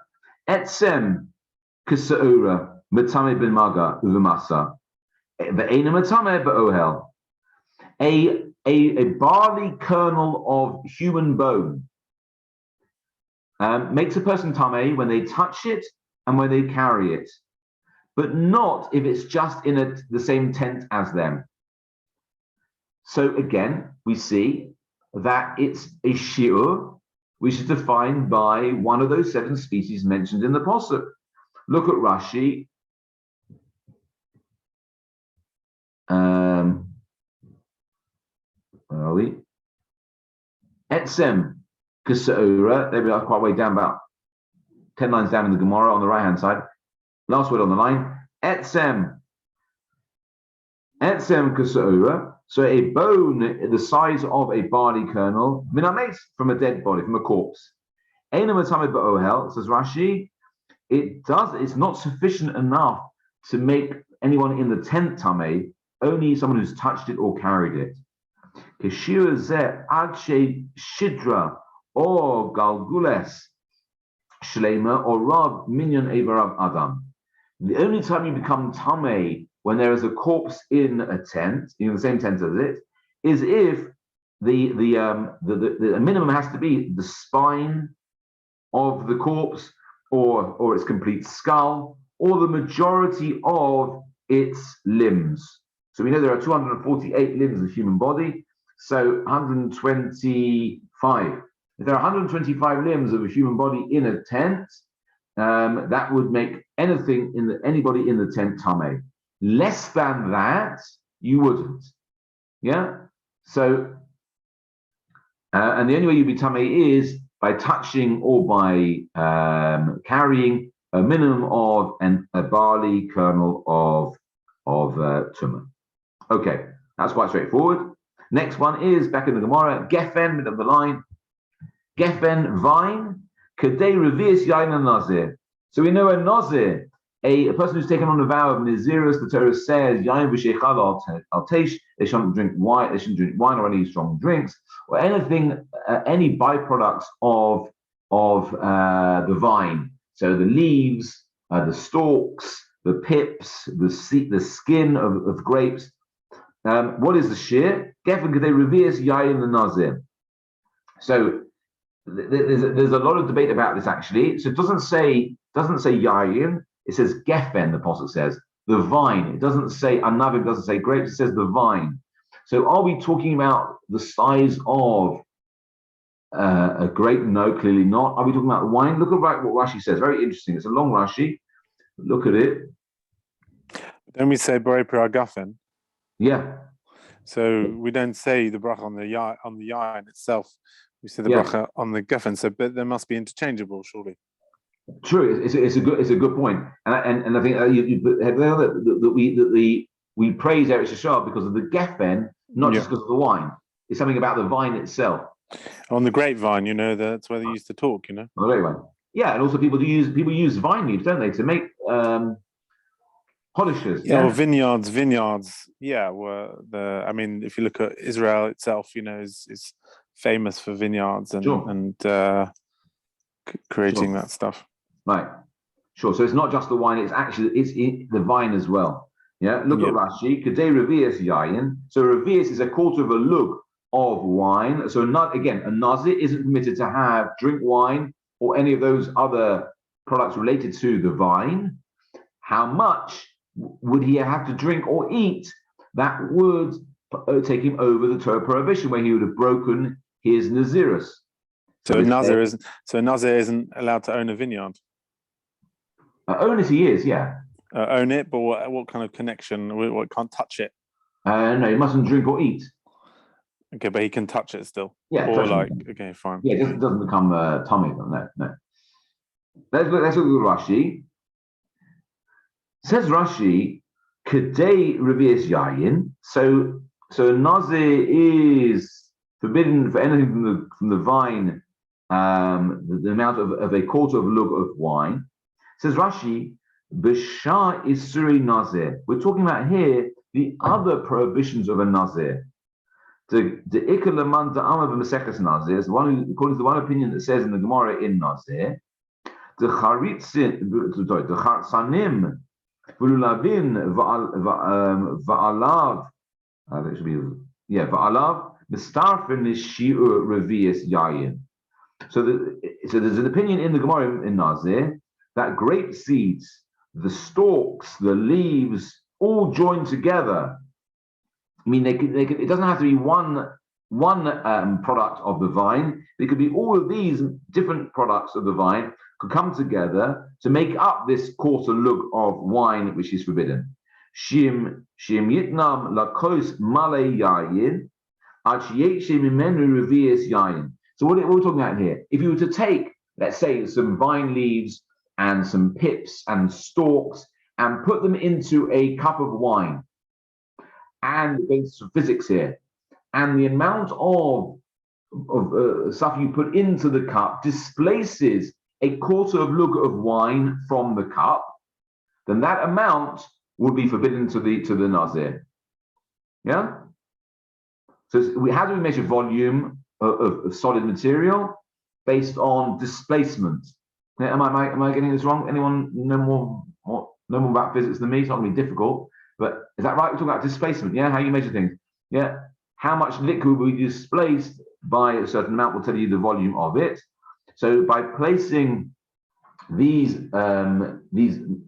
Etzem Kisa'ura, Matame bin Maga, Uvamasa, Ve'ena Matame Ba'ohel. A barley kernel of human bone makes a person tamei when they touch it and when they carry it, but not if it's just in the same tent as them. So again, we see that it's a shiur, which is defined by one of those 7 species mentioned in the Pasuk. Look at Rashi. Where are we? Etzem Kasa'ura. There we are, quite way down, about 10 lines down in the Gemara on the right hand side. Last word on the line. Etzem Kasa'ura. So a bone the size of a barley kernel, minames, from a dead body, from a corpse. Eina matame ba'ohel, says Rashi. It's not sufficient enough to make anyone in the tent tamei, only someone who's touched it or carried it. Keshira zeh adshe shidra or galgules shlema or rav minyan evarav adam. The only time you become tamei when there is a corpse in a tent, in the same tent as it, is if the minimum has to be the spine of the corpse, or its complete skull, or the majority of its limbs. So we know there are 248 limbs of the human body, so 125. If there are 125 limbs of a human body in a tent, that would make anybody in the tent tamei. Less than that, you wouldn't. Yeah? So, and the only way you'd be tamei is by touching or by carrying a minimum of a barley kernel of tumah. Okay, that's quite straightforward. Next one is back in the Gemara, Geffen, middle of the line. Geffen, vine, Kadei revius yain and nazir. So we know a nazir, a person who's taken on a vow of Nazirus, the Torah says, Yain v'sheichal al teish, they shouldn't drink wine or any strong drinks, or anything, any byproducts of the vine. So the leaves, the stalks, the pips, the skin of grapes. What is the shear? Geffen kadei revius yain the nazir. So there's a lot of debate about this actually. So it doesn't say yayin. It says geffen, the Apostle says, the vine. It doesn't say anavim, doesn't say grapes, it says the vine. So are we talking about the size of a grape? No, clearly not. Are we talking about wine? Look at what Rashi says. Very interesting. It's a long Rashi. Look at it. Don't we say borei piragafen? Yeah. So we don't say the bracha on the yain itself. We say the bracha on the geffen. So, but they must be interchangeable, surely. True, it's a good point, and I think that we praise Eretz Yisrael because of the geffen, not just because of the wine. It's something about the vine itself. On the grapevine, that's where they used to talk. On the grapevine, yeah, and also people use vine leaves, don't they, to make polishers? Yeah, or vineyards. Yeah, if you look at Israel itself, is famous for vineyards and creating that stuff. Right, sure. So it's not just the wine; it's the vine as well. Yeah. Look at Rashi. Kadei revius yayin. So revius is a quarter of a lug of wine. So again, a nazir isn't permitted to drink wine or any of those other products related to the vine. How much would he have to drink or eat? That would take him over the Torah prohibition where he would have broken his Nazirus. So Nazir isn't allowed to own a vineyard. Own it, he is, yeah. Own it, but what kind of connection? What can't touch it? No, he mustn't drink or eat. Okay, but he can touch it still. Yeah, or like, okay, fine. Yeah, it doesn't become tummy. No. Let's look at Rashi. Says Rashi, Kedei Revius Yayin. So Nazir is forbidden for anything from the vine, the amount of a quarter of a lug of wine. Says Rashi, B'shar Isuri Nazir. We're talking about here the other prohibitions of a Nazir. The Ikalaman Da'ama B'Maseches Nazir, according to the one opinion that says in the Gemara in Nazir, the Charsanim V'lulavin Va'alav, that should be, Va'alav Mistarfin Shi'ur Revius Yayin. So there's an opinion in the Gemara in Nazir that grape seeds, the stalks, the leaves, all joined together. I mean, it doesn't have to be one product of the vine. It could be all of these different products of the vine could come together to make up this quarter lug of wine, which is forbidden. Shim yitnam lakos male yayin, mimenu revius yayin. So what we're talking about here, if you were to take, let's say, some vine leaves and some pips and stalks and put them into a cup of wine, and there's some physics here, and the amount of stuff you put into the cup displaces a quarter of lug of wine from the cup, then that amount would be forbidden to the Nazir. Yeah. So how do we measure volume of solid material? Based on displacement. Am I getting this wrong? Anyone know more about physics than me? It's not going to be difficult. But is that right? We're talking about displacement, yeah? How you measure things, yeah? How much liquid will be displaced by a certain amount will tell you the volume of it. So by placing these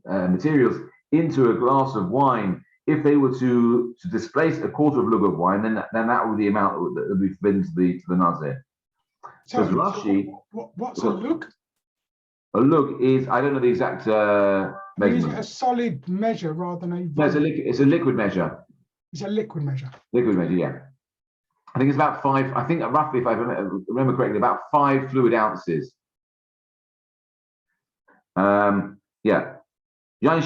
materials into a glass of wine, if they were to displace a quarter of a lug of wine, then that would be the amount that would be forbidden to the Nazir. So Rashi, what's a lug? A lug is, I don't know the exact measurement. Is it a solid measure rather than a... No, it's a liquid measure. It's a liquid measure. Liquid measure, yeah. I think it's about 5, I think roughly, if I remember correctly, about 5 fluid ounces. Yeah. Sorry,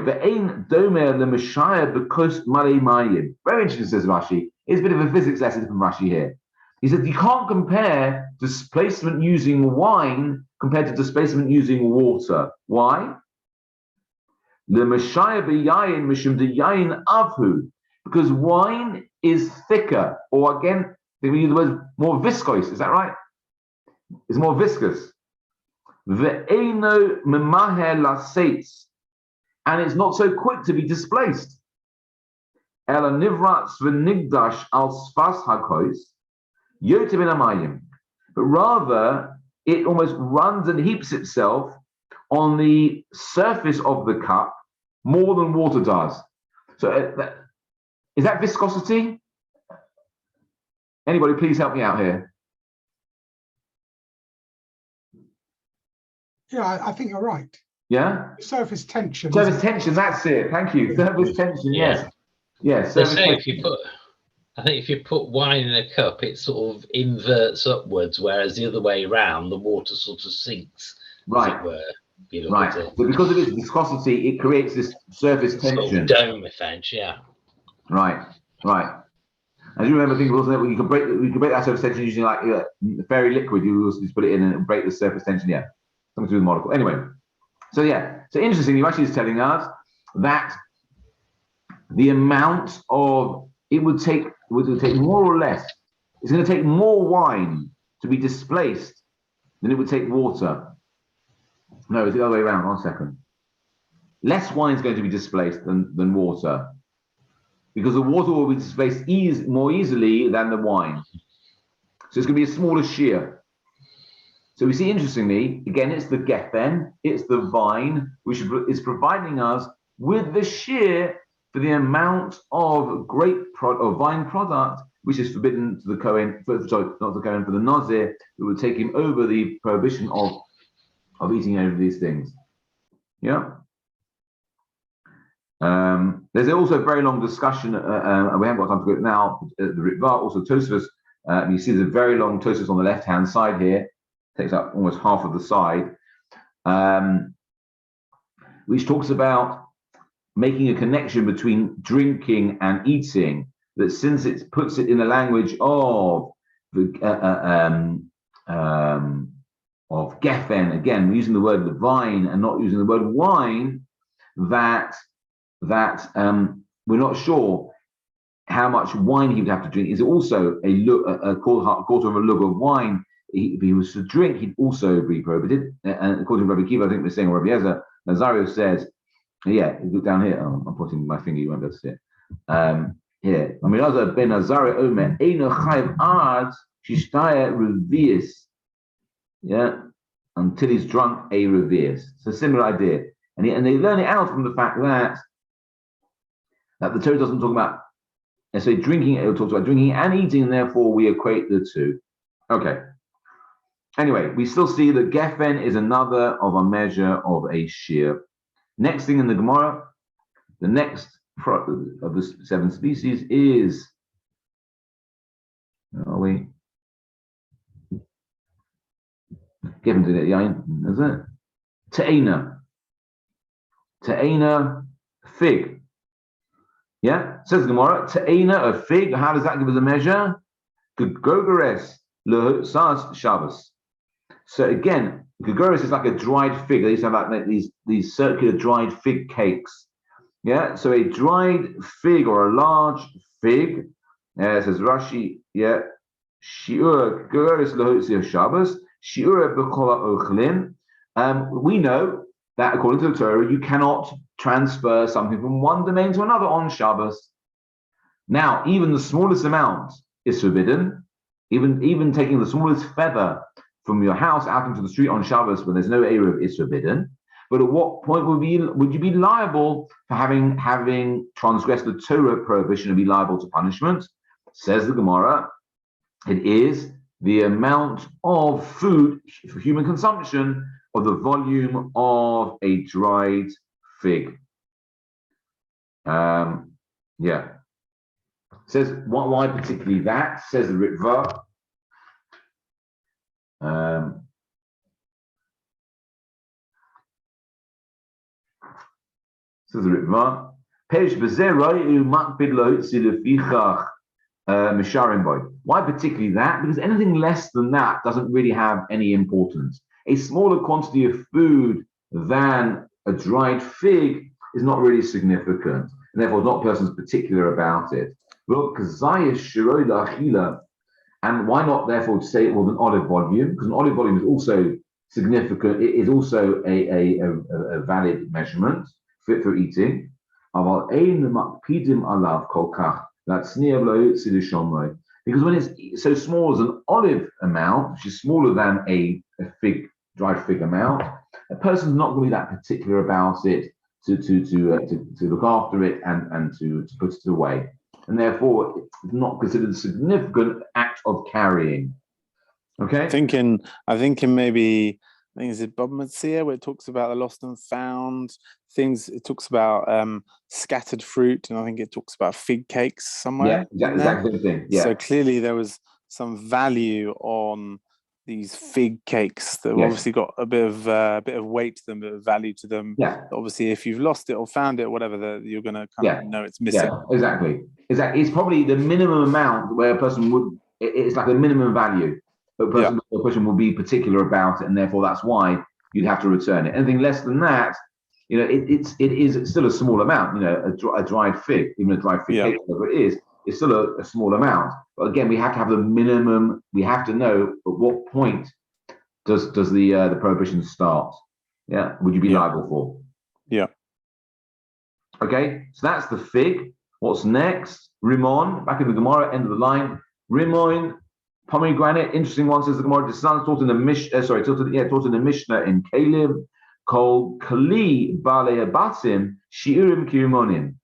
very interesting, says Rashi. It's a bit of a physics lesson from Rashi here. He said you can't compare displacement using wine compared to displacement using water. Why? Because wine is thicker, or again, they use the word more viscose. Is that right? It's more viscous. And it's not so quick to be displaced. But rather, it almost runs and heaps itself on the surface of the cup more than water does. So is that viscosity? Anybody please help me out here? Yeah, I think you're right. Yeah? Surface tension. Surface tension, that's it. Thank you. Surface tension, yes. Yes. So say if you put wine in a cup, it sort of inverts upwards, whereas the other way around, the water sort of sinks, as it were. Right. So because of its viscosity, it creates this surface tension. Sort of dome effect, yeah. Right. And you remember things, wasn't it? We can break that surface tension using like fairy liquid. You also just put it in and break the surface tension. Yeah, something to do with the molecule. Anyway, so interestingly, Rashi is telling us that the amount of it would take more or less. It's going to take more wine to be displaced than it would take water. No, it's the other way around. 1 second. Less wine is going to be displaced than water, because the water will be displaced more easily than the wine. So it's going to be a smaller shear. So we see, interestingly, again, it's the geffen, it's the vine, which is providing us with the shear for the amount of vine product which is forbidden to the Kohen, sorry, not the Kohen, for the Nazir, who would take him over the prohibition of eating any of these things. Yeah. There's also a very long discussion, and we haven't got time to go now. The Ritva, also Tosfos. You see the very long Tosfos on the left-hand side here, takes up almost half of the side, which talks about making a connection between drinking and eating. That since it puts it in the language of Geffen, again using the word vine and not using the word wine, that we're not sure how much wine he would have to drink. Is it also a quarter of a lug of wine? If he was to drink, he'd also be prohibited. And according to Rabbi Kiva, I think we're saying, or Rabbi Yezer, Nazario says, yeah, look down here. Oh, I'm putting my finger, you won't be able to see it. Here. I mean, other Ben Nazario Omer, Eino Chayv Ad, Shishtaya Revius. Yeah, until he's drunk a revius. It's a similar idea. And they learn it out from the fact that the Torah doesn't talk about, so drinking, it talks about drinking and eating, and therefore we equate the two. Okay. Anyway, we still see that Geffen is another of a measure of a shear. Next thing in the Gemara, the next of the 7 species is, are we? Geffen did it, Yain, is it? Te'ena. Te'ena, fig. Yeah, says the Gemara, Te'ena, a fig. How does that give us a measure? Gegogeres, le'sas Shabbos. So again, gegogeres is like a dried fig. They used to have like these circular dried fig cakes. Yeah, so a dried fig or a large fig, says Rashi, yeah, shiur gegogeres le'sas Shabbos, shiur b'kol ha'ochlin. We know that according to the Torah, you cannot transfer something from one domain to another on Shabbos. Now, even the smallest amount is forbidden. Even taking the smallest feather from your house out into the street on Shabbos when there's no Eruv is forbidden. But at what point would you be liable for having transgressed the Torah prohibition and be liable to punishment? Says the Gemara, it is the amount of food for human consumption of the volume of a dried fig. Yeah. Says why particularly that? Says the Ritva. Says the Ritva. Why particularly that? Because anything less than that doesn't really have any importance. A smaller quantity of food than a dried fig is not really significant, and therefore not a person's particular about it. And why not therefore say it was an olive volume? Because an olive volume is also significant. It is also a valid measurement fit for eating. Because when it's so small as an olive amount, which is smaller than a dried fig amount, a person's not going to be that particular about it to look after it and to put it away, and therefore it's not considered a significant act of carrying. Okay. I think is it Bob Metzia where it talks about the lost and found things. It talks about scattered fruit, and I think it talks about fig cakes somewhere. Yeah, exactly the thing. Yeah. So clearly there was some value on these fig cakes that obviously got a bit of weight to them, a bit of value to them. Yeah. Obviously, if you've lost it or found it, or whatever, you're going to kind of know it's missing. Yeah, exactly. It's probably the minimum amount where a person would. It's like the minimum value. But a person will be particular about it, and therefore that's why you'd have to return it. Anything less than that, it is still a small amount. A dried fig, even a dried fig cake, whatever it is, it's still a small amount. But again, we have to have the minimum. We have to know at what point does the prohibition start? Yeah, would you be liable for? Yeah. Okay, so that's the fig. What's next? Rimon, back in the Gemara, end of the line. Rimon Pomegranate, interesting one, says the Gemara. The Son taught in the taught in the Mishnah in Caleb, called Kali Bale Batim Shiurim Kirimonim.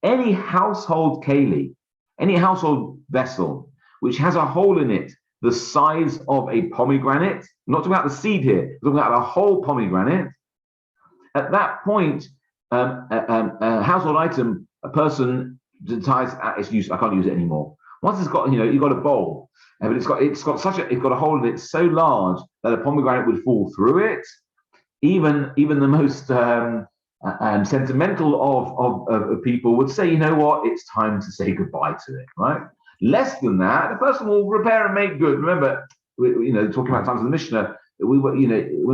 Any household keli, any household vessel which has a hole in it the size of a pomegranate, I'm not talking about the seed here, I'm talking about a whole pomegranate. At that point, a household item, a person decides it's use. I can't use it anymore. Once it's got, you've got a bowl, but it's got a hole in it so large that a pomegranate would fall through it. Even the most sentimental of people would say, you know what, it's time to say goodbye to it, right? Less than that, the person will repair and make good. Remember, talking about times of the Mishnah, we're not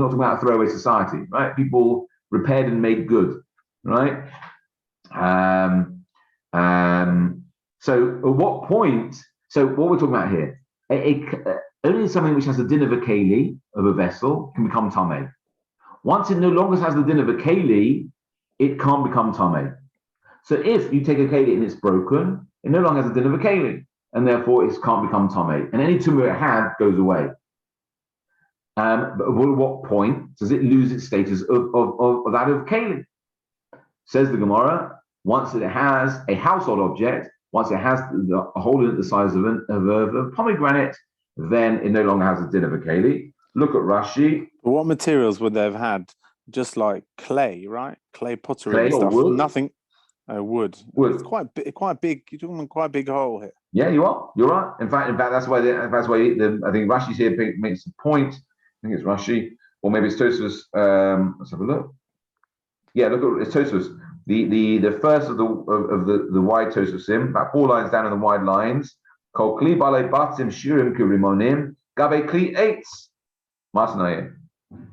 talking about a throwaway society, right? People repaired and made good, right? So at what point? So what we're talking about here, only something which has the din of a keli, of a vessel, can become tameh. Once it no longer has the din of a keli, it can't become tameh. So if you take a keli and it's broken, it no longer has the din of a keli, and therefore it can't become tameh. And any tumor it had goes away. But at what point does it lose its status of that of keli? Says the Gemara, once it has a household object, once it has a hole in it the size of a pomegranate, then it no longer has the din of a keli. Look at Rashi. But what materials would they have had? Just like clay, right? Clay pottery Clay and stuff. or wood? Nothing. Wood. Wood. It's quite big. You're talking about quite a big hole here. Yeah, you are. You're right. In fact, that's why I think Rashi's here makes the point. I think it's Rashi, or maybe it's Tosfos. Let's have a look. Yeah, look at it's Tosfos. The first of the wide Tosfosim, about 4 lines down in the wide lines. Kol kli balei batim shirim kirimonim gabe kli eitz.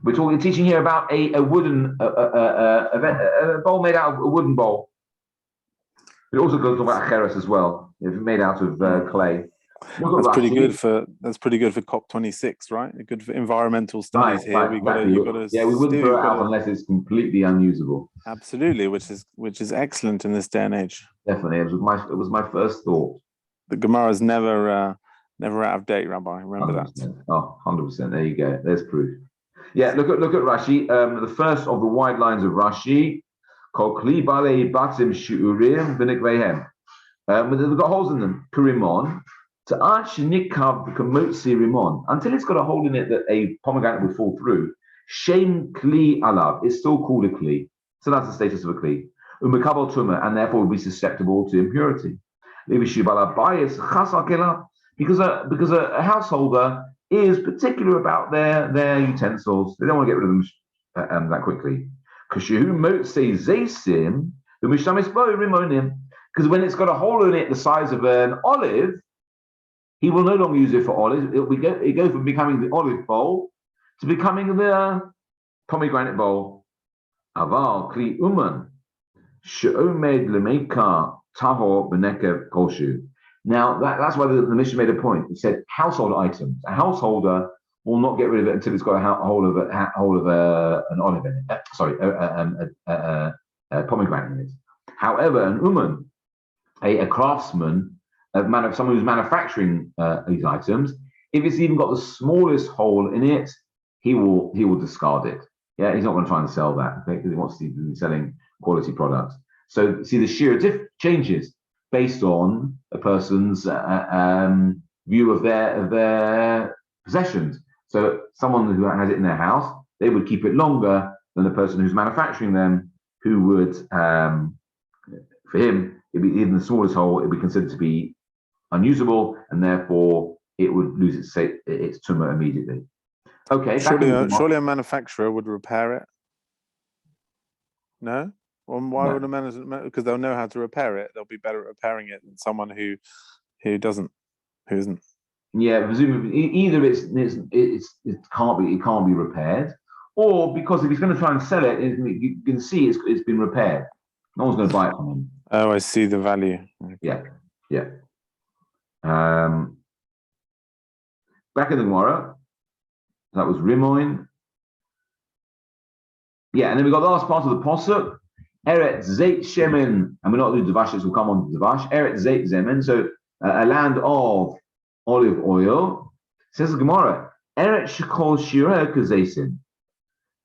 We're teaching here about a wooden a bowl made out of a wooden bowl. It also goes about cheres as well, if made out of clay. That's pretty good for COP26, right? Good for environmental studies here. Right, we wouldn't throw it out unless it's completely unusable. Absolutely, which is excellent in this day and age. Definitely, it was my first thought. The Gemara is never out of date, Rabbi. Remember 100%. that. Oh, 100%. There you go. There's proof. Yeah, look at Rashi. The first of the wide lines of Rashi, called Kli Balei Batim Shu'urim V'Nikveihem. They've got holes in them. Kurimon. Until it's got a hole in it that a pomegranate would fall through. Shem Kli Alav. It's still called a Kli. So that's the status of a Kli. Umekabel Tumah, and therefore would be susceptible to impurity. Because a householder is particular about their utensils. They don't want to get rid of them that quickly. Because when it's got a hole in it the size of an olive, he will no longer use it for olives. It goes from becoming the olive bowl to becoming the pomegranate bowl. Aval kli uman she'omed lemeka tahor b'nekev kolshu. Now that's why the Mishnah made a point. It said household items. A householder will not get rid of it until it's got a hole of an olive in it. A pomegranate in it. However, an uman, a craftsman, someone who's manufacturing these items, if it's even got the smallest hole in it, he will discard it. Yeah, he's not going to try and sell that because he wants to be selling quality products. So see, the sheer changes based on a person's view of their possessions. So someone who has it in their house, they would keep it longer than the person who's manufacturing them, who would, for him, it'd be even the smallest hole, it'd be considered to be unusable, and therefore it would lose its tumor immediately. Okay. Surely a manufacturer would repair it. No? Well, why would a manufacturer? Because they'll know how to repair it. They'll be better at repairing it than someone who isn't. Yeah, presumably either it can't be repaired, or because if he's going to try and sell it, you can see it's been repaired. No one's going to buy it from him. Oh, I see the value. Okay. Yeah. Back in the Gemara, that was Rimoin. Yeah, and then we got the last part of the Posuk. Eret Zait Shemen, and we're not doing Devashes, we'll come on to Devash. Eret Zait Zemen, so a land of olive oil. Says the Gemara, Eretz Shekol Shireh Kazesim.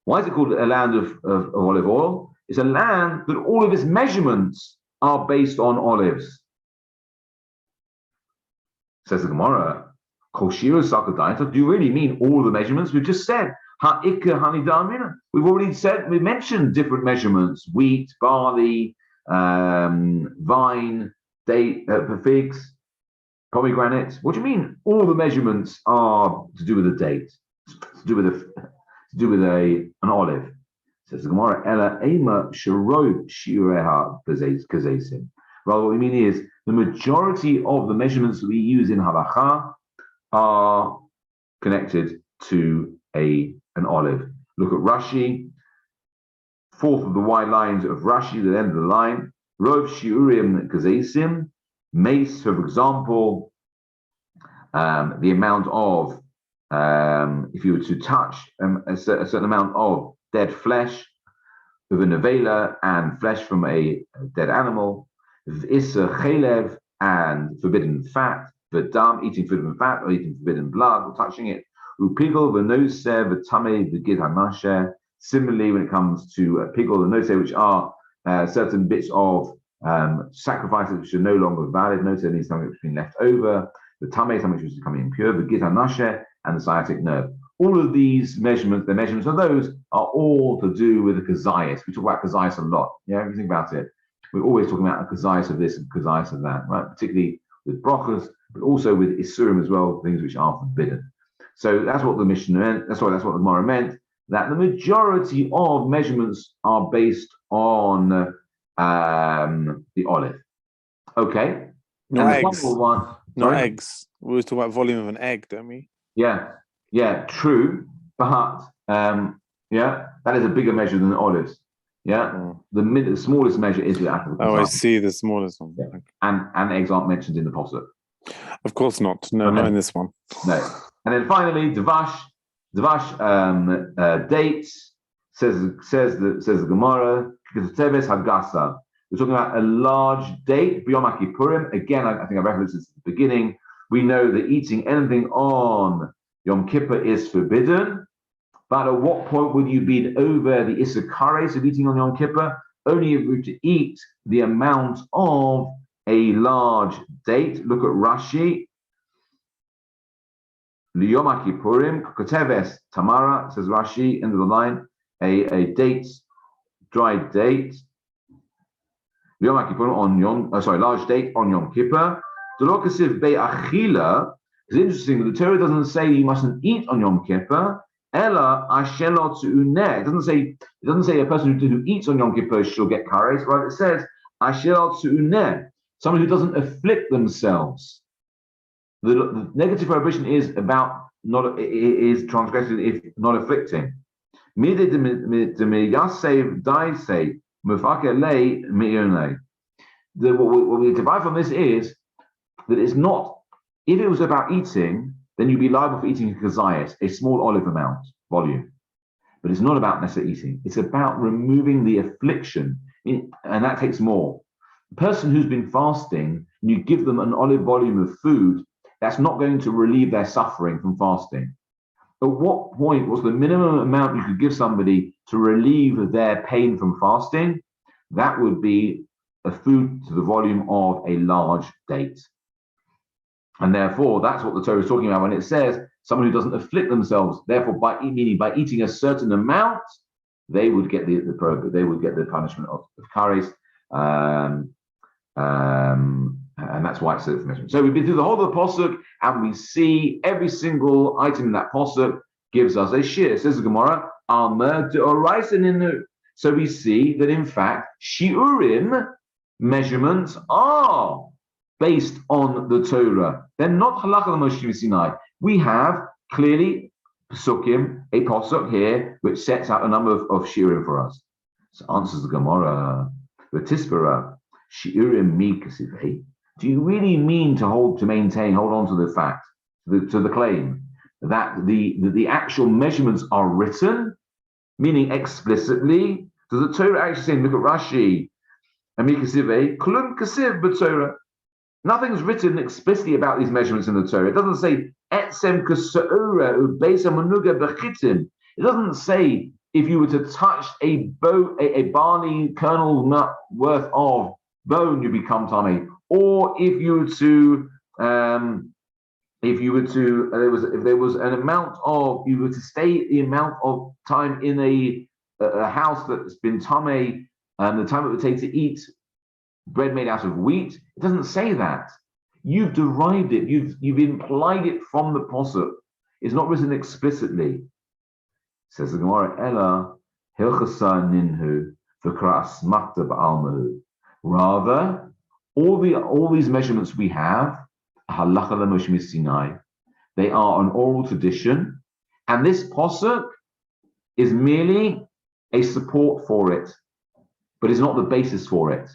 Why is it called a land of olive oil? It's a land that all of its measurements are based on olives. Says the Gemara, Kol Shireh Sakadaita. Do you really mean all the measurements? We've just said, Ha'ikka Hanidamina. We've already said, we mentioned different measurements: wheat, barley, vine, date, figs, pomegranate. What do you mean? All the measurements are to do with a date, to do with an olive. Says the Gemara, Ela Ema Sharov Shireha Kazesim. Rather, what we mean is the majority of the measurements that we use in halacha are connected to an olive. Look at Rashi, fourth of the wide lines of Rashi, the end of the line. Rov Shiurim Kazesim, mace, for example, the amount of, if you were to touch a certain amount of dead flesh with a nevela and flesh from a dead animal, Issa Chelev and forbidden fat, V'dam, eating forbidden fat or eating forbidden blood or touching it, Upigol, V'noseh, V'tameh, V'gid Hanasheh. Similarly, when it comes to pigol and noseh, which are certain bits of sacrifices which are no longer valid, noseh means something which has been left over, the tameh, something which is becoming impure, the gid hanasheh, and the sciatic nerve. All of these measurements, the measurements of those, are all to do with the kazayas. We talk about kazayas a lot. Yeah, if you think about it, we're always talking about the kazayas of this and kazayas of that, right? Particularly with brachas, but also with isurim as well, things which are forbidden. So that's what the mission meant. That's what the Gemara meant. That the majority of measurements are based on the olive. Okay. No and eggs. The final one, No sorry? eggs. We always talk about volume of an egg, don't we? Yeah, true. But that is a bigger measure than olives. Yeah. Oh. The smallest measure is the apple. Oh, I see, the smallest one. Yeah. Okay. And eggs aren't mentioned in the posuk. Of course not. No, not in this one. No. And then finally, Dvash dates, says the Gemara, Teves Hagasa. We're talking about a large date, B'Yom Kippurim. Again, I think I referenced this at the beginning. We know that eating anything on Yom Kippur is forbidden, but at what point would you be over the Issachar of eating on Yom Kippur? Only if you were to eat the amount of a large date. Look at Rashi. Liyom Kippurim, Koteves Tamara, says Rashi, end of the line, a date, dried date. Liyom Kippurim on large date on Yom Kippur. Delokasiv Be'achila. It's interesting that the Torah doesn't say you mustn't eat on Yom Kippur. Ella Ashelot Uneh. It doesn't say a person who eats on Yom Kippur shall get kares. Right? It says Ashelot Uneh, someone who doesn't afflict themselves. The negative prohibition is about is transgression if not afflicting. What we derive from this is that it's not, if it was about eating, then you'd be liable for eating a kazayas, a small olive amount, volume. But it's not about necessarily eating. It's about removing the affliction, and that takes more. The person who's been fasting, and you give them an olive volume of food, that's not going to relieve their suffering from fasting. At what point was the minimum amount you could give somebody to relieve their pain from fasting? That would be a food to the volume of a large date. And therefore, that's what the Torah is talking about when it says someone who doesn't afflict themselves, therefore by eating a certain amount, they would get the punishment of kares. And that's why it's so information. So we've been through the whole of the posuk, and we see every single item in that posuk gives us a shir. Says the Gemara, Almer de'oraisa ninu. So we see that in fact, shiurim measurements are based on the Torah. They're not halacha l'Moshe Sinai. We have clearly pasukim, a posuk here, which sets out a number of shiurim for us. So answers the Gemara, v'tispera shiurim mi kasivei. Do you really mean to hold on to the fact, to the claim that the actual measurements are written, meaning explicitly? Does the Torah actually say, look at Rashi, Ami kasivei, klum kasiv b'Torah? Nothing's written explicitly about these measurements in the Torah. It doesn't say etzem k'se'ura u'beisa manuga b'chitim. It doesn't say if you were to touch a barley kernel worth of bone, you become tamei. Or if you were to, if there was an amount of, you were to stay the amount of time in a house that's been tamei, the time it would take to eat bread made out of wheat. It doesn't say that. You've derived it. You've implied it from the posuk. It's not written explicitly. Says the Gemara, Ella hilchasa ninhu v'kra asmakta ba'almahu. Rather, all these measurements we have, halacha l'Moshe Sinai, they are an oral tradition, and this posuk is merely a support for it, but it's not the basis for it.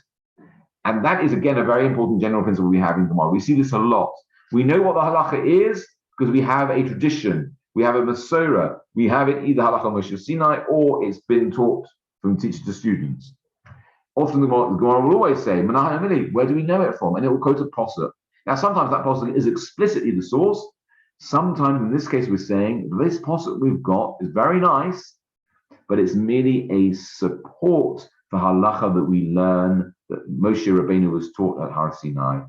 And that is, again, a very important general principle we have in Gemara. We see this a lot. We know what the halacha is because we have a tradition. We have a Masorah. We have it either halacha Moshe Sinai or it's been taught from teacher to students. Often the Gemara will always say, where do we know it from? And it will quote a posuk. Now, sometimes that posuk is explicitly the source. Sometimes, in this case, we're saying this posuk we've got is very nice, but it's merely a support for halacha that we learn that Moshe Rabbeinu was taught at Har Sinai.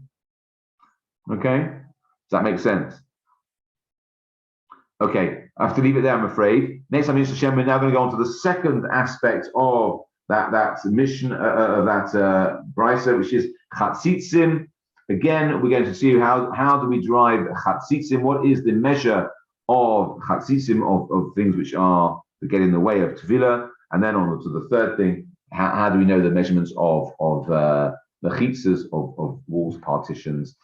Okay? Does that make sense? Okay, I have to leave it there, I'm afraid. Next time, Hashem, we're now going to go on to the second aspect of that mission, that brisa, which is chatzitzim. Again, we're going to see how do we drive chatzitzim? What is the measure of chatzitzim, of things which get in the way of tevilah? And then on to the third thing, how do we know the measurements of the chitzas of walls, partitions,